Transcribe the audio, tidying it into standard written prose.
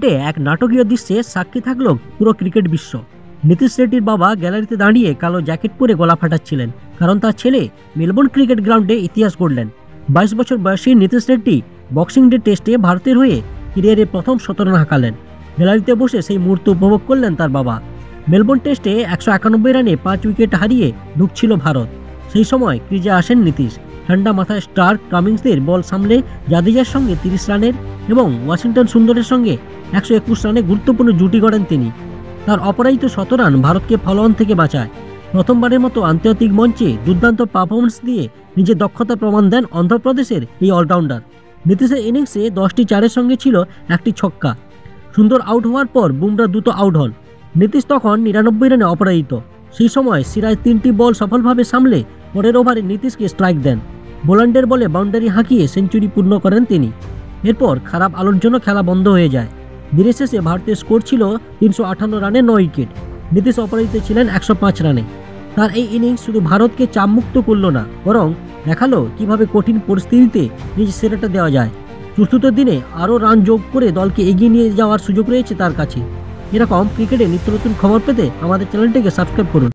ক্রিকেটে এক নাটকীয় দৃশ্যে সাক্ষী থাকলো পুরো ক্রিকেট বিশ্ব। নীতিশ রেড্ডির বাবা গ্যালারিতে দাঁড়িয়ে কালো জ্যাকেট পরে গলা ফাটাচ্ছিলেন, কারণ তার ছেলে মেলবোর্ন ক্রিকেট গ্রাউন্ডে ইতিহাস গড়লেন। 22 বছর বয়সী নীতিশ রেড্ডি বক্সিং ডে টেস্টে ভারতের হয়ে ক্যারিয়ারে প্রথম শতরান হাঁকালেন। গ্যালারিতে বসে সেই মুহূর্ত উপভোগ করলেন তার বাবা। মেলবোর্ন টেস্টে 191 রানে 5 উইকেট হারিয়ে ঢুকছিল ভারত। সেই সময় ক্রিজে আসেন নীতিশ। ঠান্ডা মাথায় স্টার্ক কামিন্সদের বল সামলে জাদেজার সঙ্গে 30 রানের এবং ওয়াশিংটন সুন্দরের সঙ্গে 121 রানে গুরুত্বপূর্ণ জুটি গড়েন তিনি। তার অপরাজিত শতরান ভারতকে ফলোঅন থেকে বাঁচায়। প্রথমবারের মতো আন্তর্জাতিক মঞ্চে দুর্দান্ত পারফরমেন্স দিয়ে নিজের দক্ষতার প্রমাণ দেন অন্ধ্রপ্রদেশের এই অলরাউন্ডার। নীতিশের ইনিংসে 10টি চারের সঙ্গে ছিল একটি ছক্কা। সুন্দর আউট হওয়ার পর বুমরা দ্রুত আউট হন। নীতিশ তখন 99 রানে অপরাজিত। সেই সময় সিরাজ 3টি বল সফলভাবে সামলে পরের ওভারে নীতিশকে স্ট্রাইক দেন। বোলান্ডের বলে বাউন্ডারি হাঁকিয়ে সেঞ্চুরি পূর্ণ করেন তিনি। এরপর খারাপ আলোর জন্য খেলা বন্ধ হয়ে যায়। দিনের শেষে ভারতের স্কোর ছিল 358 রানে 9 উইকেট। নীতিশ অপরাজিত ছিলেন 105 রানে। তার এই ইনিংস শুধু ভারতকে চাপমুক্ত করল না, বরং দেখালো কিভাবে কঠিন পরিস্থিতিতে নিজের সেরাটা দেওয়া যায়। চতুর্থ দিনে আরও রান যোগ করে দলকে এগিয়ে নিয়ে যাওয়ার সুযোগ রয়েছে তার কাছে। এরকম ক্রিকেটে নিত্য নতুন খবর পেতে আমাদের চ্যানেলটিকে সাবস্ক্রাইব করুন।